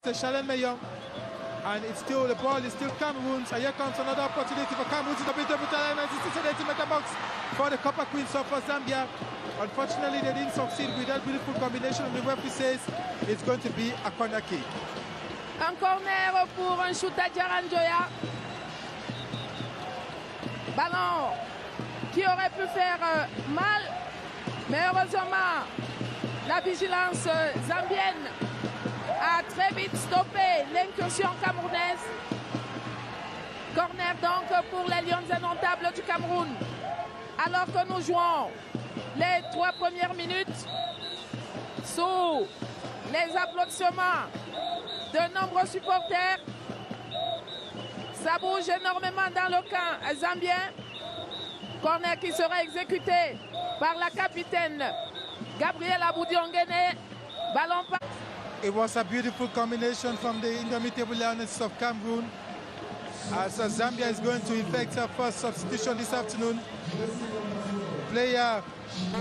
to Shalem Mayong, and it's still, the ball is still Cameroon's, and here comes another opportunity for Cameroon to be double time, and it's a centimeter box for the Copper Queens of Zambia. Unfortunately, they didn't succeed with that beautiful combination, and the referee says it's going to be a corner kick. Un corner pour un shoot à Djaran Joya. Ballon qui aurait pu faire mal, mais heureusement, la vigilance zambienne a très vite stoppé l'incursion camerounaise. Corner donc pour les Lions indomptables du Cameroun. Alors que nous jouons les 3 premières minutes sous les applaudissements de nombreux supporters. Ça bouge énormément dans le camp zambien. Corner qui sera exécuté par la capitaine Gabrielle Aboudi-Ongene. Ballon par... It was a beautiful combination from the indomitable Lions of Cameroon. As Zambia is going to effect her first substitution this afternoon. Player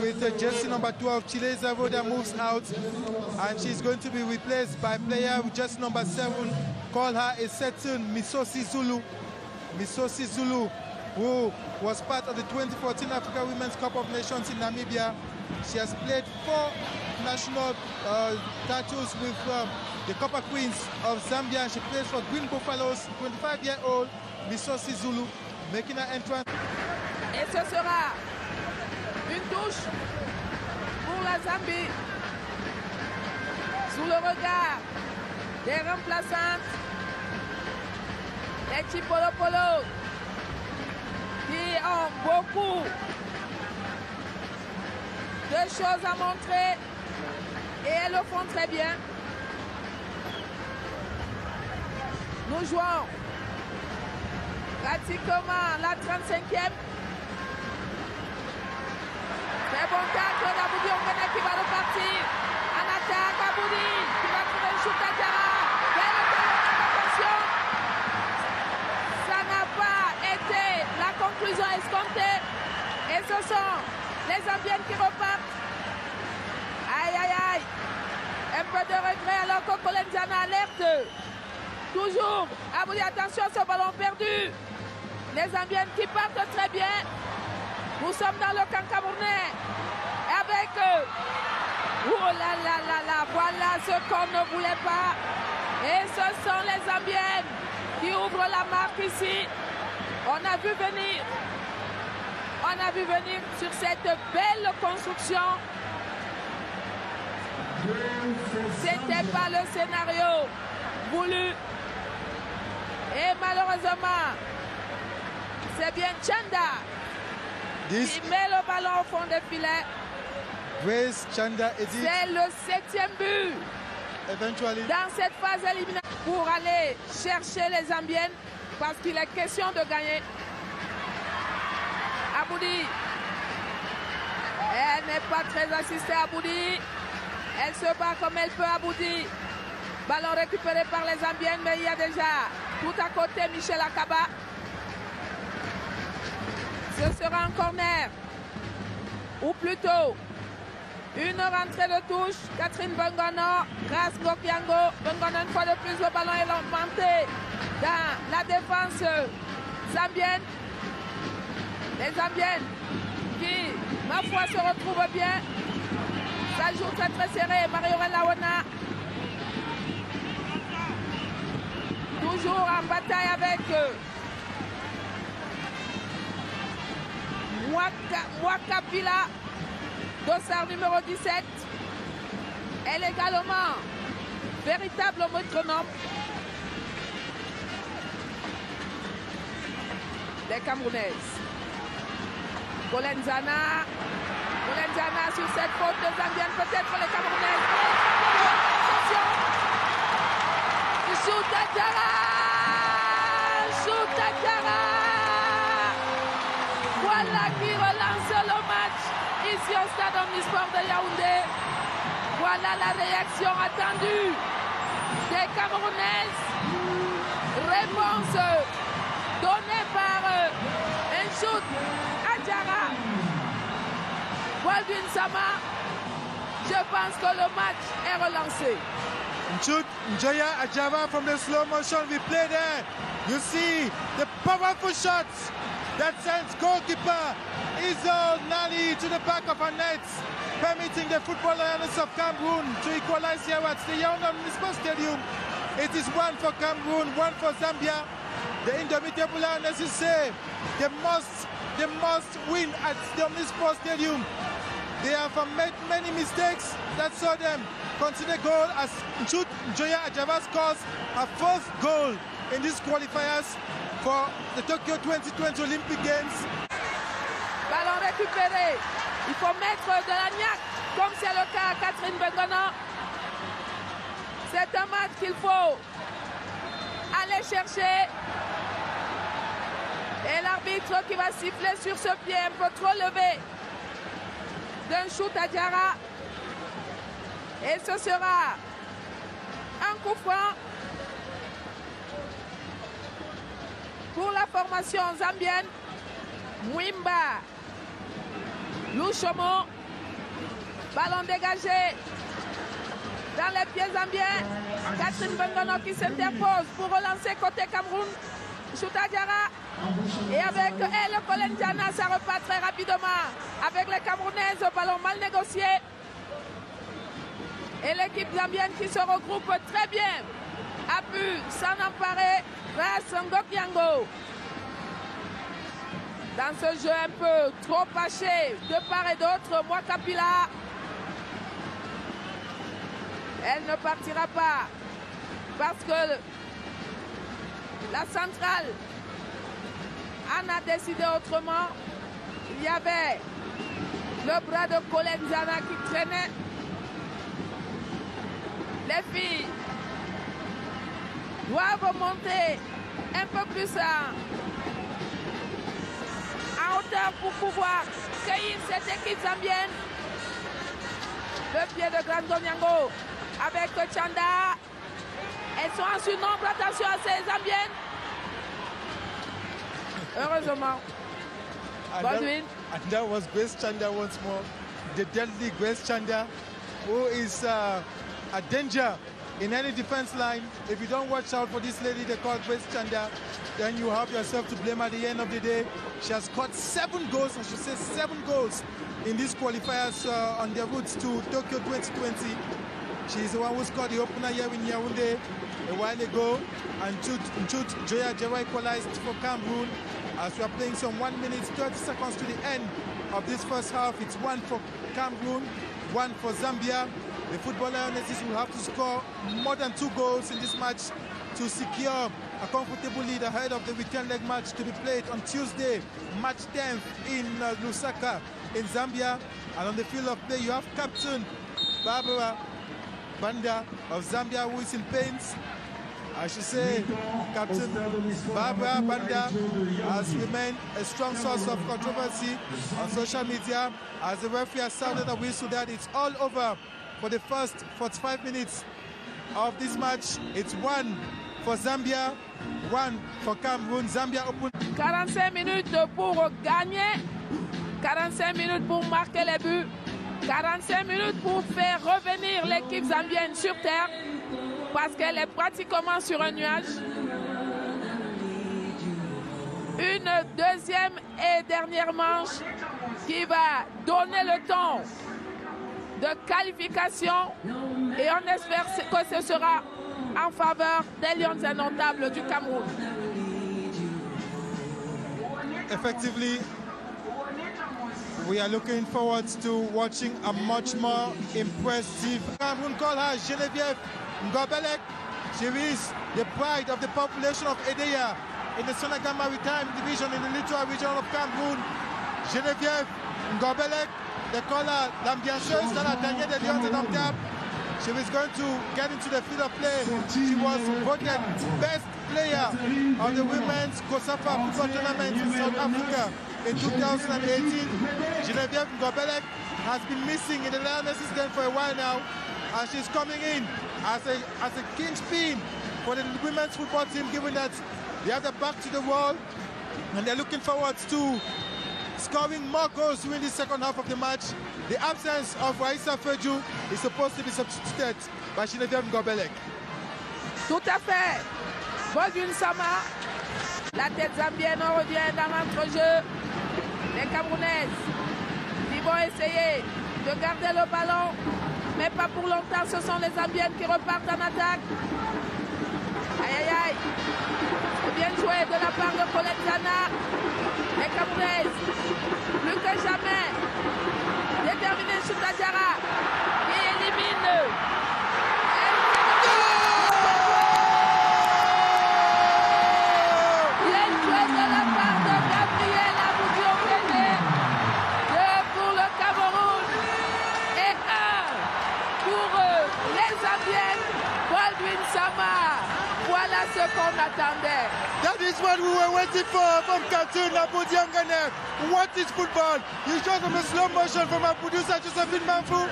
with jersey number 12, Chileza Voda, moves out, and she's going to be replaced by player with jersey number 7, call her a certain Misosi Zulu. Misosi Zulu, who was part of the 2014 Africa Women's Cup of Nations in Namibia. She has played 4 national titles with the Copper Queens of Zambia, and she plays for Green Buffaloes. 25-year-old Misosi Zulu making her entrance. Et ce sera une touche pour la Zambie sous le regard des remplaçantes, les Chipolo Polo, qui ont beaucoup de choses à montrer et elles le font très bien. Nous jouons pratiquement la 35e. Très bon tacle d'Aboudi-Ongene qui va repartir. En attaque, Aboudi qui va trouver le shoot à Diarra. Attention, ça n'a pas été la conclusion escomptée. Et ce sont les Zambiennes qui repartent. Aïe, aïe, aïe. Un peu de regret alors que Colenzana alerte. Toujours, Aboudi, attention, ce ballon perdu. Les Zambiennes qui partent très bien. Nous sommes dans le camp camerounais. Avec oh là là là là, voilà ce qu'on ne voulait pas. Et ce sont les Zambiennes qui ouvrent la marque ici. On a vu venir sur cette belle construction. C'était pas le scénario voulu. Et malheureusement, c'est bien Chanda qui met le ballon au fond des filets. Grace Chanda Edith. C'est le 7e but dans cette phase éliminatoire pour aller chercher les Zambiennes parce qu'il est question de gagner. Aboudi, elle n'est pas très assistée. Aboudi, elle se bat comme elle peut. Aboudi, ballon récupéré par les Zambiennes, mais il y a déjà tout à côté Michel Akaba. Ce sera un corner, ou plutôt une rentrée de touche. Catherine Bongono, grâce Gokiango. Bongono, une fois de plus, le ballon est augmenté dans la défense zambienne. Les Zambiennes qui, ma foi, se retrouvent bien. Ça joue très très serré. Mariorel Laona. Toujours en bataille avec Mwakapila, dossard numéro 17. Elle est également véritable métronome des Camerounaises. Colenzana sur cette faute de Zambienne, peut-être les Camerounaises. Attention, shoot à Diarra, voilà qui relance le match ici au stade Omnisport de Yaoundé. Voilà la réaction attendue des Camerounaises. Réponse donnée par un shoot à Diarra. Baldwin Sama, je pense que le match est relancé. Shoot Njoya Ajava from the slow motion replay there. You see the powerful shots that sends goalkeeper Izzol Nali to the back of her net, permitting the Football Lioness of Cameroon to equalize here at the Yaoundé Municipal Stadium. It is 1 for Cameroon, 1 for Zambia. The Indomitable Lionesses say they must win at the Municipal Stadium. They have made many mistakes that saw them consider goal as Njoya Ajava scores her first goal in these qualifiers for the Tokyo 2020 Olympic Games. Ballon récupéré. Il faut mettre de la niaque, comme c'est le cas à Catherine Bengonan. C'est un match qu'il faut aller chercher. Et l'arbitre qui va siffler sur ce pied un peu trop levé d'un shoot à Diarra. Et ce sera un coup franc pour la formation zambienne. Mwimba Lushomo, ballon dégagé dans les pieds zambiens. Catherine Bengono qui s'interpose pour relancer côté Cameroun. Chouta Diarra. Et avec elle, Colin Diana, ça repart très rapidement. Avec les Camerounaises, ballon mal négocié. Et l'équipe zambienne qui se regroupe très bien a pu s'en emparer grâce à Ngokiango. Dans ce jeu un peu trop haché de part et d'autre, Mwakapila, elle ne partira pas parce que la centrale en a décidé autrement. Il y avait le bras de Colin Zana qui traînait. Les filles doivent monter un peu plus en hauteur pour pouvoir cueillir cette équipe zambienne. Le pied de Grandonyango avec Chanda. Elles sont en surnombre, attention à ces zambiennes. Heureusement. And that was Grace Chanda once more. The deadly Grace Chanda, who is a danger in any defense line. If you don't watch out for this lady they call Grace Chanda, then you have yourself to blame at the end of the day. She has scored 7 goals, I should say 7 goals in these qualifiers on their routes to Tokyo 2020. She's the one who scored the opener here in Yaoundé a while ago, and Njoya Ajava equalized for Cameroon. As we are playing some 1 minute 30 seconds to the end of this first half, it's 1 for Cameroon, 1 for Zambia. The Football Lionesses will have to score more than 2 goals in this match to secure a comfortable lead ahead of the return leg match to be played on Tuesday, March 10th in Lusaka in Zambia. And on the field of play, you have Captain Barbara Banda of Zambia, who is in pains. I should say Captain Barbara Banda has remained a strong source of controversy on social media as the referee has sounded a whistle that it's all over for the first 45 minutes of this match. It's 1 for Zambia, 1 for Cameroon. Zambia open. 45 minutes pour gagner, 45 minutes pour marquer les buts, 45 minutes pour faire revenir l'équipe zambienne sur terre parce qu'elle est pratiquement sur un nuage. Une deuxième et dernière manche qui va donner le temps de qualification et on espère que ce sera en faveur des Lions indomptables du Cameroun. Effectively, we are looking forward to watching a much more impressive Cameroon. Call her Geneviève Ngobelek. She is the pride of the population of Edea in the Senegal Maritime Division in the Littoral region of Cameroon. Geneviève Ngobelek, they call her l'ambianceuse dans la dernière des Lions indomptables. She was going to get into the field of play. She was voted best player of the women's COSAFA football tournament in South Africa in 2018. Geneviève Ngobelek has been missing in the Lionesses game for a while now, and she's coming in as a kingpin for the women's football team, given that they have their back to the wall and they're looking forward to scoring more goals during the second half of the match. The absence of Raissa Feju is supposed to be substituted by Geneviève Ngobelek. Tout à fait. Baldwin Sama, la tête zambienne revient dans l'entrejeu. Les Camerounaises qui vont essayer de garder le ballon, mais pas pour longtemps. Ce sont les Zambiennes qui repartent en attaque. Aïe aïe aïe. C'est bien joué de la part de Colette Zana. Les Camerounaises, plus que jamais, déterminé Choutadjara qui élimine. Voilà ce qu'on attendait. That is what we were waiting for from Captain Abu Diangane. What is football? You showed them a slow motion from our producer Josephine Manfou.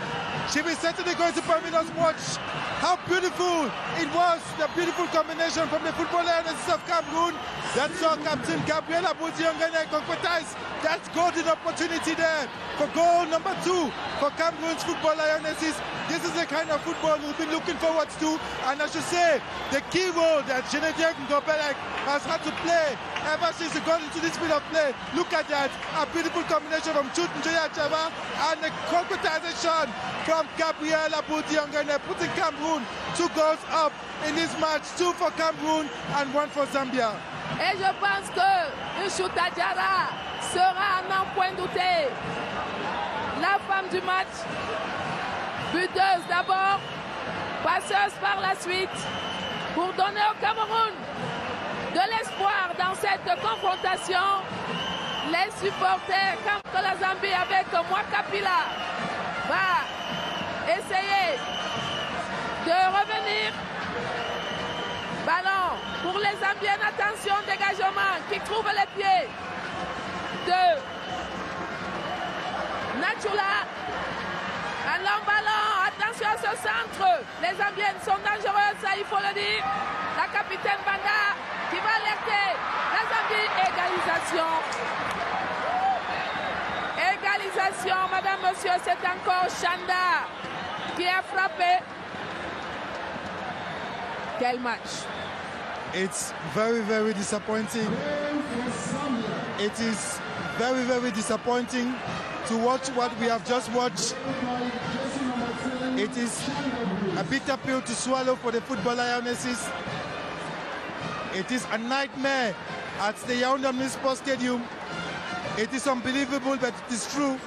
She is certainly going to permit us watch how beautiful it was. The beautiful combination from the football lionesses of Cameroon that saw Captain Gabriel Abu Diangane concretize that golden opportunity there for goal number 2 for Cameroon's football lionesses. This is the kind of football we've been looking forward to, and I should say the key role that Geneviève Ngobelek has had to play ever since he got into this field of play. Look at that, a beautiful combination from Chut Njoya Chaba and the concretization from Gabriel Abu Diangane, putting Cameroon 2 goals up in this match, 2 for Cameroon and 1 for Zambia. Et je pense que Choutadjara sera en un point douté. La femme du match, buteuse d'abord, passeuse par la suite, pour donner au Cameroun de l'espoir dans cette confrontation. Les supporters, comme la Zambie avec Mwakapila, va essayer de revenir. Ballon pour les Zambiennes, attention, dégagement qui trouve les pieds de Nachula. Un long ballon, attention à ce centre. Les Zambiennes sont dangereuses, ça il faut le dire. La capitaine Banda qui va alerter la Zambie. Égalisation. Égalisation, madame, monsieur, c'est encore Chanda qui a frappé. Quel match. It's very, very disappointing. It is very, very disappointing to watch what we have just watched. It is a bitter pill to swallow for the football lionesses. It is a nightmare at the Yaoundé Municipal Stadium. It is unbelievable, but it is true.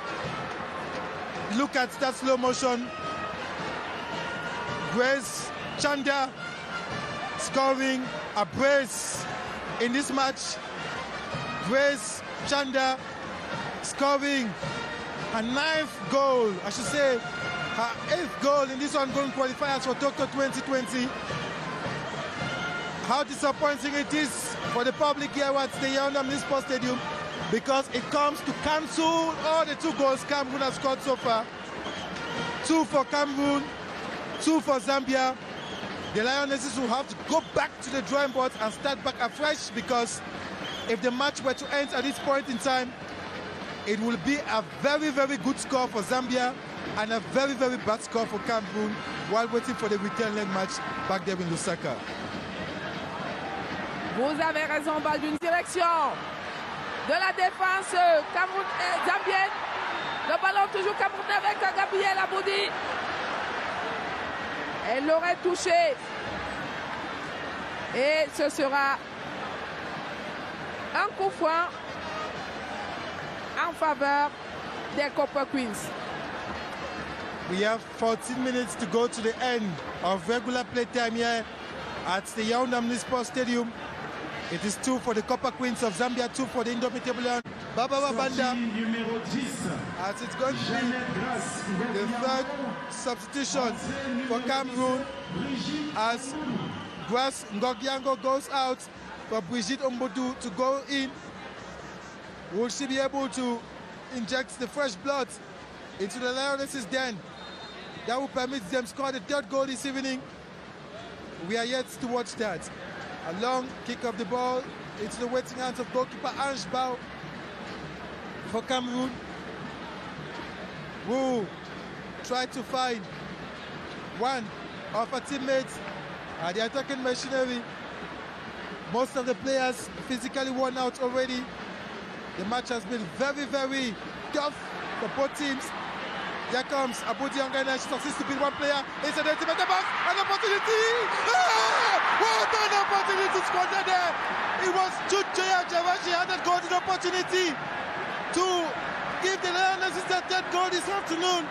Look at that slow motion. Grace Chanda scoring a brace in this match. Grace Chanda scoring her 9th goal, I should say her 8th goal in this ongoing qualifiers for Tokyo 2020. How disappointing it is for the public here at the Yaoundé Municipal Stadium, because it comes to cancel all the 2 goals Cameroon has scored so far. 2 for Cameroon, 2 for Zambia. The Lionesses will have to go back to the drawing board and start back afresh, because if the match were to end at this point in time, it will be a very, very good score for Zambia and a very, very bad score for Cameroon while waiting for the return leg match back there in Lusaka. Vous avez raison, balle d'une direction de la défense zambienne. Le ballon toujours camerounais avec Gabriel Aboudi. Elle l'aurait touché. Et ce sera un coup franc en faveur des Copper Queens. We have 14 minutes to go to the end of regular play time here at the Yaoundé Municipal Stadium. It is 2 for the Copper Queens of Zambia, 2 for the Indomitable Lions. Baba Banda, as it's going to be the 3rd substitution for Cameroon, as Grace Ngogyango goes out for Brigitte Ombodu to go in. Will she be able to inject the fresh blood into the Lionesses' den? That will permit them to score the 3rd goal this evening. We are yet to watch that. A long kick of the ball into the waiting hands of goalkeeper Ange Bao. for Cameroon, who tried to find one of her teammates at the attacking machinery. Most of the players physically worn out already. The match has been very, very tough for both teams. Here comes Abudi Ongene. She succeeds to beat one player. It's an ultimate box. An opportunity! What an opportunity squandered there! It was Chunjoya Java. She had that golden opportunity to give the Lionesses that third goal this afternoon.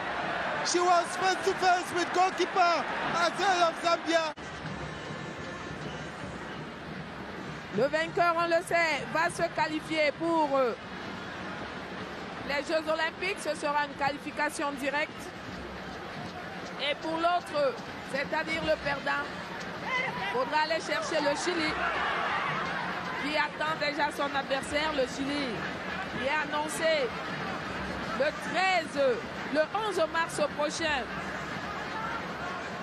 She was face to face with goalkeeper Azel of Zambia. Le vainqueur, on le sait, va se qualifier pour les Jeux Olympiques. Ce sera une qualification directe. Et pour l'autre, c'est-à-dire le perdant, il faudra aller chercher le Chili, qui attend déjà son adversaire. Le Chili qui est annoncé le 11 mars prochain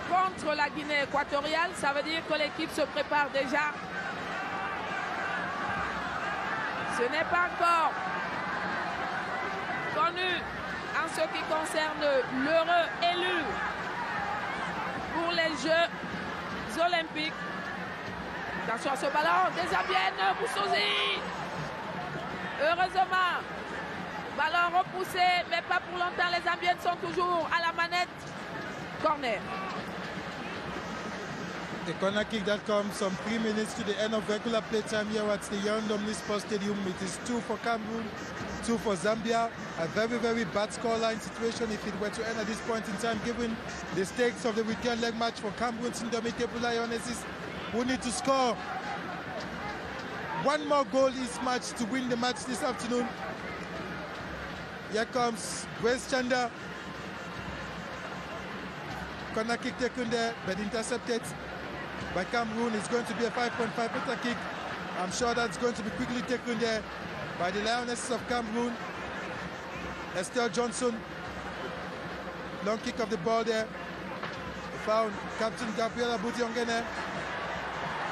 contre la Guinée équatoriale. Ça veut dire que l'équipe se prépare déjà. Ce n'est pas encore connu en ce qui concerne l'heureux élu pour les Jeux Olympiques. Attention à ce ballon des Zambiennes, Boussozi. Heureusement, ballon repoussé, mais pas pour longtemps. Les Zambiennes sont toujours à la manette. Corner. A corner kick that comes some 3 minutes to the end of regular play time here at the Yaoundé Sports Stadium. It is 2 for Cameroon, 2 for Zambia. A very, very bad scoreline situation if it were to end at this point in time, given the stakes of the weekend leg match for Cameroon's indomitable Lionesses, who need to score one more goal each match to win the match this afternoon. Here comes Grace Chanda. Corner kick taken there, but intercepted by Cameroon. It's going to be a 5.5 meter kick. I'm sure that's going to be quickly taken there by the Lionesses of Cameroon. Estelle Johnson, long kick of the ball there. Found Captain Gabriel Abudi Ongene.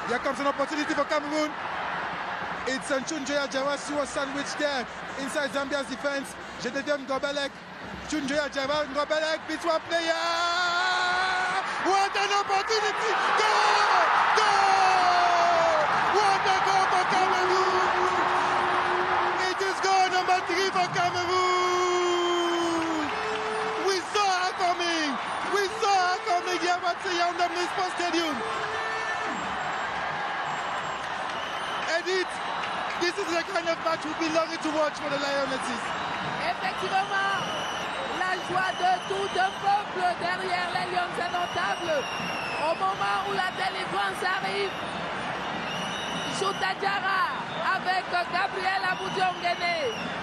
Here comes an opportunity for Cameroon. It's Chunjoya Jawa. She was sandwiched there inside Zambia's defense. Genevieve Ngobelek. Chunjoya Jawa. Ngobelek beats one player. What an opportunity! Goal! Goal! What a goal for Cameroon! It is goal number 3 for Cameroon! We saw her coming! We saw her coming here at the Yaoundé Sports Stadium. And this is the kind of match we've been longing to watch for the Lionesses. Effectivement, la joie de tout un peuple derrière les Lions indomptables. Au moment où la délivrance arrive, Chouta Diarra avec Gabriel Abudi Ongene,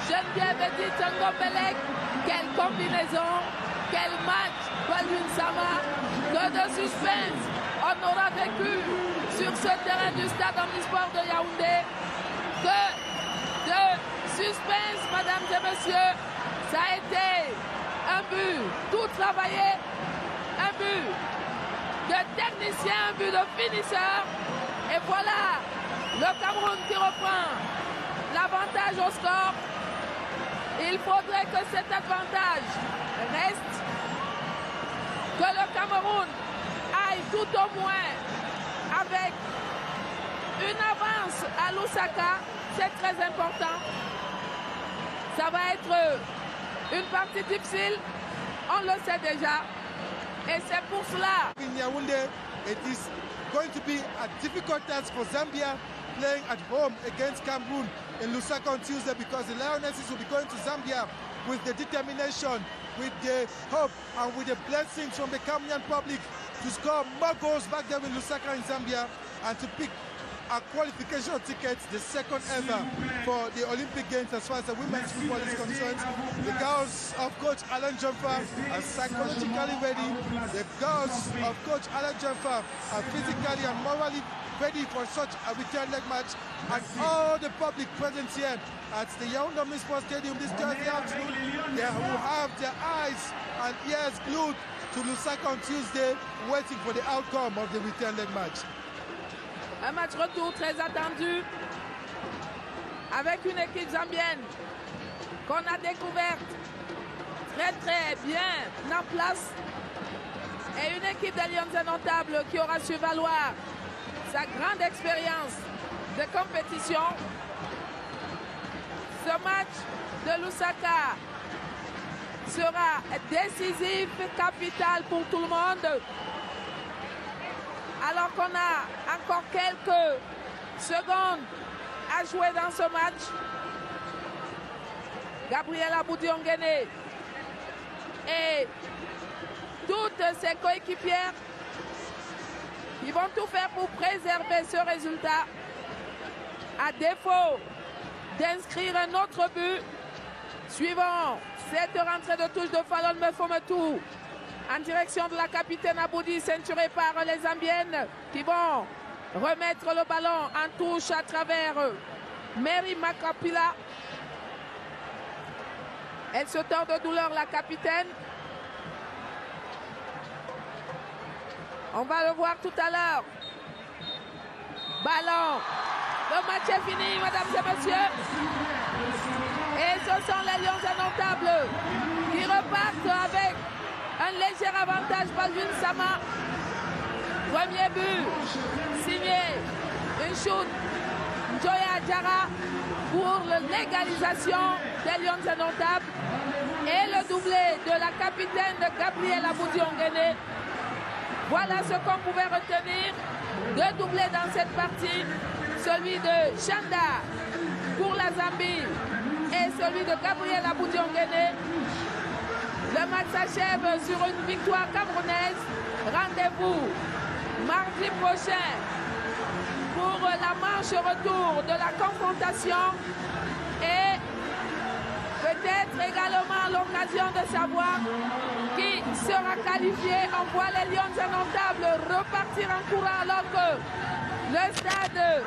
Geneviève Edith Ngobelek. Quelle combinaison, quel match, Baldwin Sama. Que de suspense on aura vécu sur ce terrain du stade omnisport de Yaoundé. Que de suspense, mesdames et messieurs. Ça a été un but tout travaillé, un but de technicien, un but de finisseur. Et voilà le Cameroun qui reprend l'avantage au score. Il faudrait que cet avantage reste, que le Cameroun aille tout au moins avec une avance à Lusaka. C'est très important. Ça va être une partie difficile, on le sait déjà. Et c'est pour cela. In Yaoundé, it is going to be a difficult task for Zambia playing at home against Cameroon in Lusaka on Tuesday, because the Lionesses will be going to Zambia with the determination, with the hope, and with the blessings from the Cameroonian public to score more goals back there in Lusaka in Zambia and to pick a qualification ticket, the second ever for the Olympic Games as far as the women's football is concerned. The girls of Coach Alan Jumper are psychologically ready. The girls of Coach Alan Jumper are physically and morally ready for such a return leg match. And all the public present here at the Yaoundé Sports Stadium this Thursday afternoon, they will have their eyes and ears glued to Lusaka on Tuesday, waiting for the outcome of the return leg match. Un match retour très attendu avec une équipe zambienne qu'on a découverte très bien en place. Et une équipe de Lions Indomptables qui aura su valoir sa grande expérience de compétition. Ce match de Lusaka sera décisif, capital pour tout le monde. Alors qu'on a encore quelques secondes à jouer dans ce match. Gabriel Aboudi-Onguéné et toutes ses coéquipières qui vont tout faire pour préserver ce résultat. À défaut d'inscrire un autre but, suivant cette rentrée de touche de Fallon Mefometou en direction de la capitaine Aboudi, ceinturée par les Zambiennes qui vont remettre le ballon en touche à travers Mary Makapila. Elle se tord de douleur, la capitaine. On va le voir tout à l'heure. Ballon. Le match est fini, mesdames et messieurs. Et ce sont les Lions Indomptables qui repartent avec un léger avantage. Balvin Sama. Premier but signé. Une shoot. Joya Jara pour l'égalisation des Lions Indomptables. Et le doublé de la capitaine Gabriel Aboudi-Onguéné. Voilà ce qu'on pouvait retenir. Deux doublés dans cette partie. Celui de Chanda pour la Zambie et celui de Gabriel Aboudi-Onguéné. Le match s'achève sur une victoire camerounaise. Rendez-vous mardi prochain pour la manche retour de la confrontation et peut-être également l'occasion de savoir qui sera qualifié. On voit les Lions Indomptables repartir en courant alors que le stade